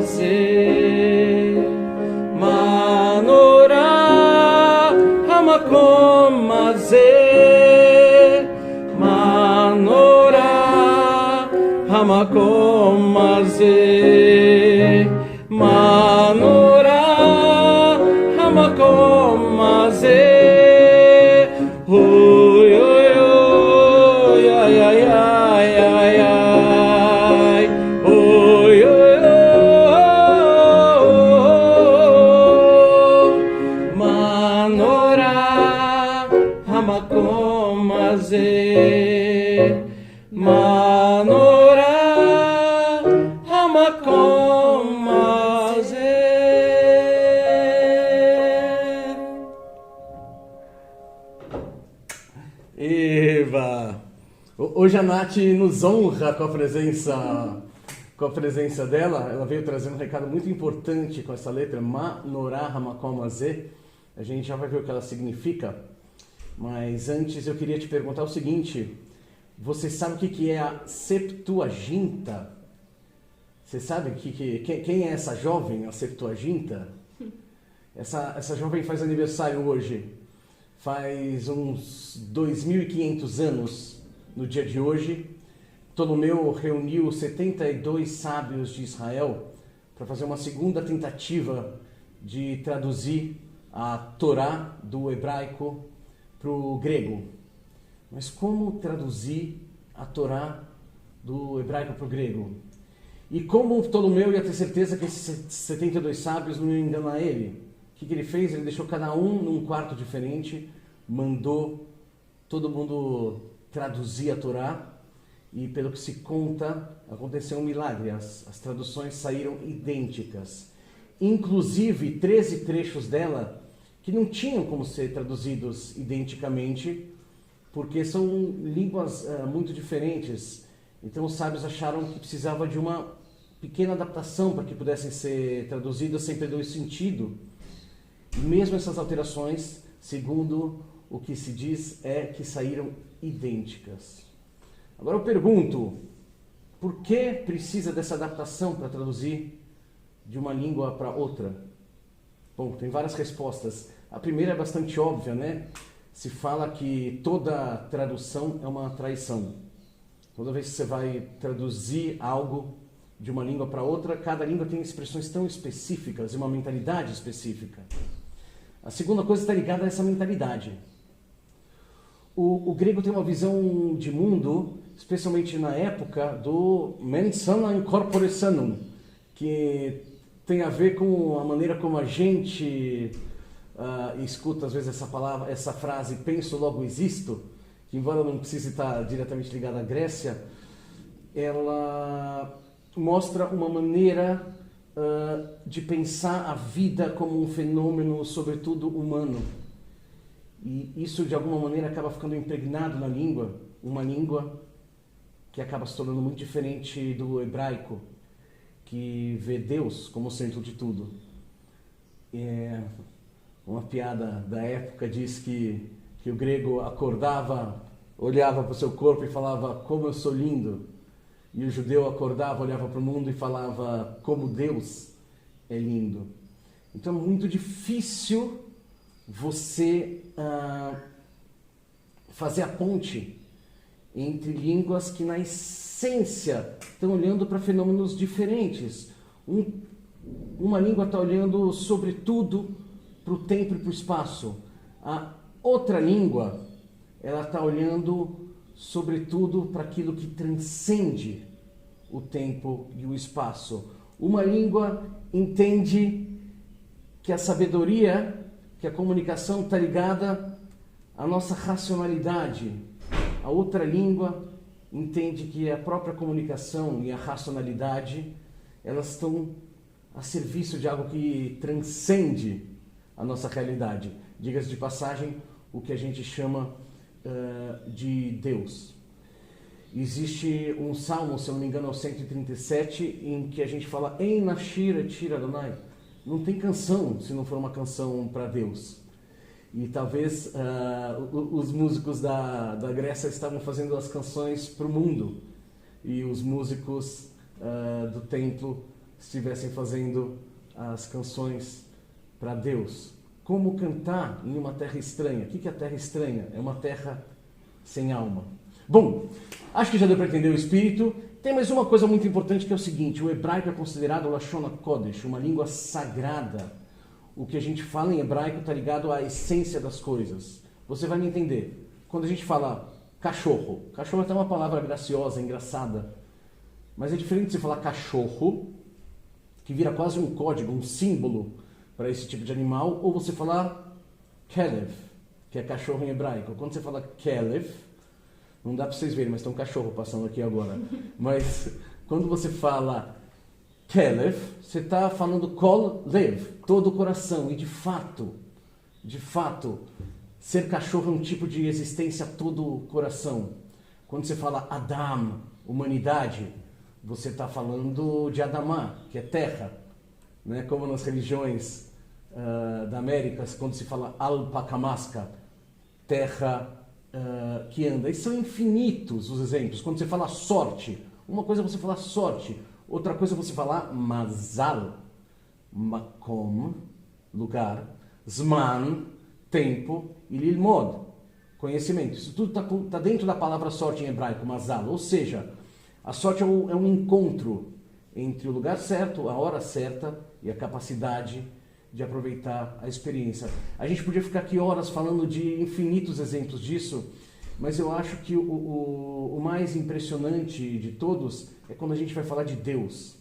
הזה מה נורא המקום הזה מה נורא המקום הזה מה נורא המקום הזה אוי אוי אוי איי איי איי איי איי אוי אוי אוי מה נורא המקום הזה מה נורא המקום הזה. Eva! Hoje a Nath nos honra com a presença dela. Ela veio trazendo um recado muito importante com essa letra, Ma Norah Hamakom Hazeh. A gente já vai ver o que ela significa. Mas antes eu queria te perguntar o seguinte: você sabe o que é a Septuaginta? Você sabe quem é essa jovem, a Septuaginta? Essa jovem faz aniversário hoje. Faz uns 2.500 anos no dia de hoje. Ptolomeu reuniu 72 sábios de Israel para fazer uma segunda tentativa de traduzir a Torá do hebraico para o grego. Mas como traduzir a Torá do hebraico para o grego? E como Ptolomeu ia ter certeza que esses 72 sábios não iam enganar ele? O que ele fez? Ele deixou cada um num quarto diferente, mandou todo mundo traduzir a Torá e, pelo que se conta, aconteceu um milagre. As traduções saíram idênticas. Inclusive, 13 trechos dela que não tinham como ser traduzidos identicamente, porque são línguas muito diferentes. Então os sábios acharam que precisava de uma pequena adaptação para que pudessem ser traduzidas sem perder o sentido. E mesmo essas alterações, segundo o que se diz, é que saíram idênticas. Agora eu pergunto, por que precisa dessa adaptação para traduzir de uma língua para outra? Bom, tem várias respostas. A primeira é bastante óbvia, né? Se fala que toda tradução é uma traição. Toda vez que você vai traduzir algo de uma língua para outra, cada língua tem expressões tão específicas e uma mentalidade específica. A segunda coisa está ligada a essa mentalidade. O grego tem uma visão de mundo, especialmente na época, do mens sana in corpore sanum, que tem a ver com a maneira como a gente escuta às vezes essa frase, penso logo existo, que embora não precise estar diretamente ligada à Grécia, ela mostra uma maneira de pensar a vida como um fenômeno, sobretudo humano. E isso, de alguma maneira, acaba ficando impregnado na língua, uma língua que acaba se tornando muito diferente do hebraico, que vê Deus como o centro de tudo. Uma piada da época diz que o grego acordava, olhava para o seu corpo e falava, como eu sou lindo. E o judeu acordava, olhava para o mundo e falava, como Deus é lindo. Então é muito difícil você fazer a ponte entre línguas que na essência estão olhando para fenômenos diferentes. Uma língua está olhando sobretudo para o tempo e para o espaço. A outra língua, ela está olhando sobretudo para aquilo que transcende o tempo e o espaço. Uma língua entende que a sabedoria, que a comunicação está ligada à nossa racionalidade. A outra língua entende que a própria comunicação e a racionalidade, elas estão a serviço de algo que transcende a nossa realidade. Diga-se de passagem, o que a gente chama de Deus. Existe um salmo, se eu não me engano, é o 137, em que a gente fala Ein nashir et shir Adonai. Não tem canção se não for uma canção para Deus. E talvez os músicos da Grécia estavam fazendo as canções para o mundo. E os músicos do templo estivessem fazendo as canções para Deus. Como cantar em uma terra estranha? O que é a terra estranha? É uma terra sem alma. Bom, acho que já deu para entender o espírito. Tem mais uma coisa muito importante que é o seguinte: o hebraico é considerado Lashon HaKodesh, uma língua sagrada. O que a gente fala em hebraico está ligado à essência das coisas. Você vai me entender. Quando a gente fala cachorro, cachorro é até uma palavra graciosa, engraçada, mas é diferente de você falar cachorro, que vira quase um código, um símbolo para esse tipo de animal, ou você falar kelev, que é cachorro em hebraico. Quando você fala kelev, não dá para vocês verem, mas tem um cachorro passando aqui agora. Mas quando você fala kelev, você está falando kol lev, todo o coração. E de fato, ser cachorro é um tipo de existência todo o coração. Quando você fala Adam, humanidade, você está falando de Adamá, que é terra. Né? Como nas religiões da América, quando se fala Alpacamaska, terra que anda. E são infinitos os exemplos. Quando você fala sorte, uma coisa é você falar sorte, outra coisa é você falar mazal, makom, lugar, zman, tempo, e lilmod, conhecimento. Isso tudo está dentro da palavra sorte em hebraico, mazal. Ou seja, a sorte é um encontro entre o lugar certo, a hora certa e a capacidade de aproveitar a experiência. A gente podia ficar aqui horas falando de infinitos exemplos disso, mas eu acho que o mais impressionante de todos é quando a gente vai falar de Deus.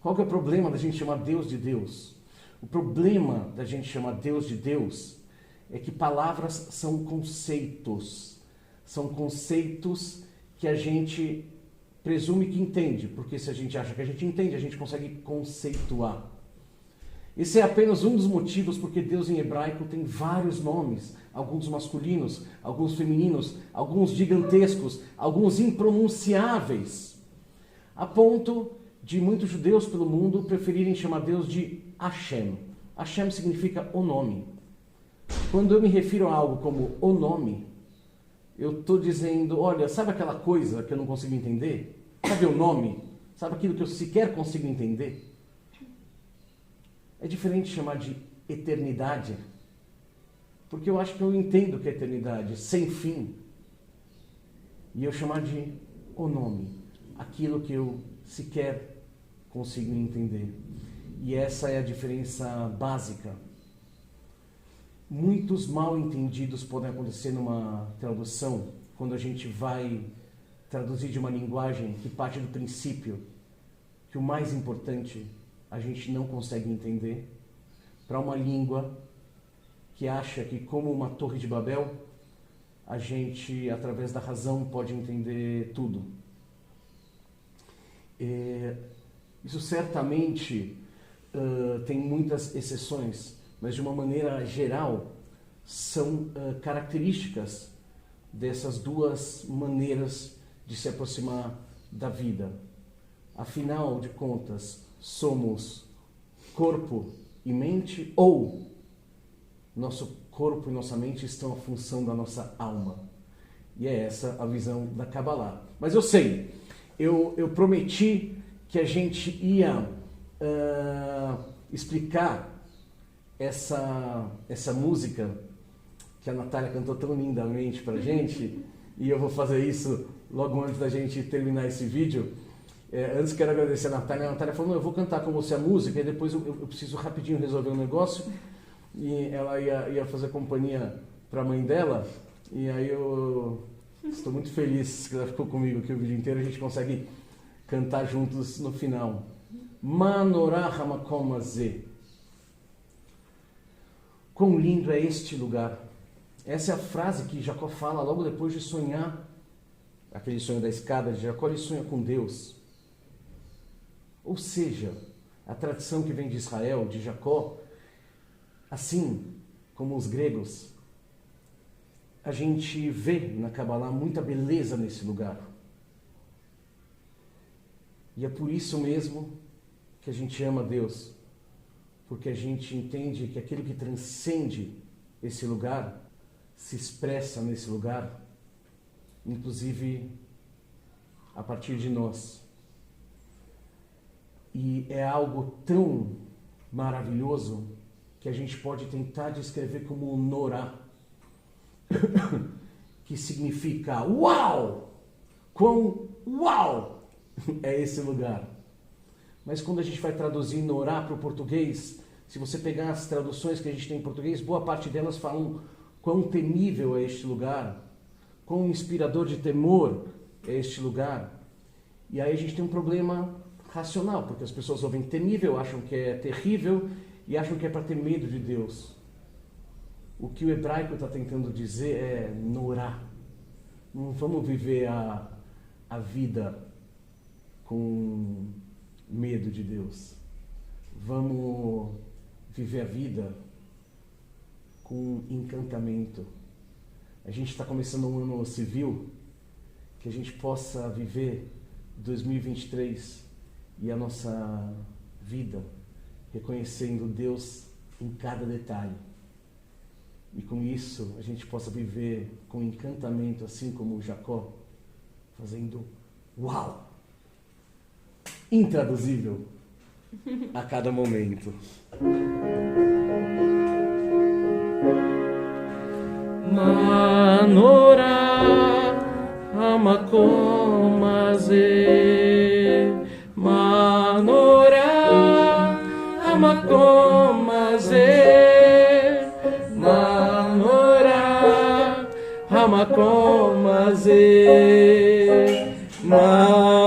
Qual que é o problema da gente chamar Deus de Deus? O problema da gente chamar Deus de Deus é que palavras são conceitos. São conceitos que a gente presume que entende, porque se a gente acha que a gente entende, a gente consegue conceituar. Esse é apenas um dos motivos porque Deus em hebraico tem vários nomes, alguns masculinos, alguns femininos, alguns gigantescos, alguns impronunciáveis, a ponto de muitos judeus pelo mundo preferirem chamar Deus de Hashem. Hashem significa o nome. Quando eu me refiro a algo como o nome, eu estou dizendo, olha, sabe aquela coisa que eu não consigo entender? Sabe o nome? Sabe aquilo que eu sequer consigo entender? É diferente de chamar de eternidade, porque eu acho que eu entendo o que é eternidade, sem fim. E eu chamar de o nome, aquilo que eu sequer consigo entender. E essa é a diferença básica. Muitos mal entendidos podem acontecer numa tradução, quando a gente vai traduzir de uma linguagem que parte do princípio que o mais importante a gente não consegue entender, para uma língua que acha que, como uma torre de Babel, a gente, através da razão, pode entender tudo. Isso certamente tem muitas exceções, mas de uma maneira geral são características dessas duas maneiras de se aproximar da vida. Afinal de contas, somos corpo e mente, ou nosso corpo e nossa mente estão à função da nossa alma? E é essa a visão da Kabbalah. Mas eu sei, eu prometi que a gente ia explicar essa música que a Natália cantou tão lindamente pra gente, e eu vou fazer isso logo antes da gente terminar esse vídeo. Antes quero agradecer a Natália. A Natália falou, não, eu vou cantar com você a música e depois eu preciso rapidinho resolver um negócio. E ela ia fazer companhia para a mãe dela. E aí eu estou muito feliz que ela ficou comigo aqui o vídeo inteiro. A gente consegue cantar juntos no final. Manorah hamakom hazeh. Quão lindo é este lugar. Essa é a frase que Jacó fala logo depois de sonhar. Aquele sonho da escada de Jacó, ele sonha com Deus. Ou seja, a tradição que vem de Israel, de Jacó, assim como os gregos, a gente vê na Kabbalah muita beleza nesse lugar. E é por isso mesmo que a gente ama Deus, porque a gente entende que aquilo que transcende esse lugar se expressa nesse lugar, inclusive a partir de nós. E é algo tão maravilhoso que a gente pode tentar descrever como Norá, que significa uau! Quão uau é esse lugar. Mas quando a gente vai traduzir Norá para o português, se você pegar as traduções que a gente tem em português, boa parte delas falam quão temível é este lugar, quão inspirador de temor é este lugar. E aí a gente tem um problema racional, porque as pessoas ouvem temível, acham que é terrível e acham que é para ter medo de Deus. O que o hebraico está tentando dizer é Norá. Não vamos viver a vida com medo de Deus. Vamos viver a vida com encantamento. A gente está começando um ano civil, que a gente possa viver 2023 e a nossa vida reconhecendo Deus em cada detalhe. E com isso a gente possa viver com encantamento, assim como Jacó, fazendo uau! Intraduzível a cada momento. Manorá Hamakomaze, Manorá Hamakomaze, Manorá Hamakomaze, Manorá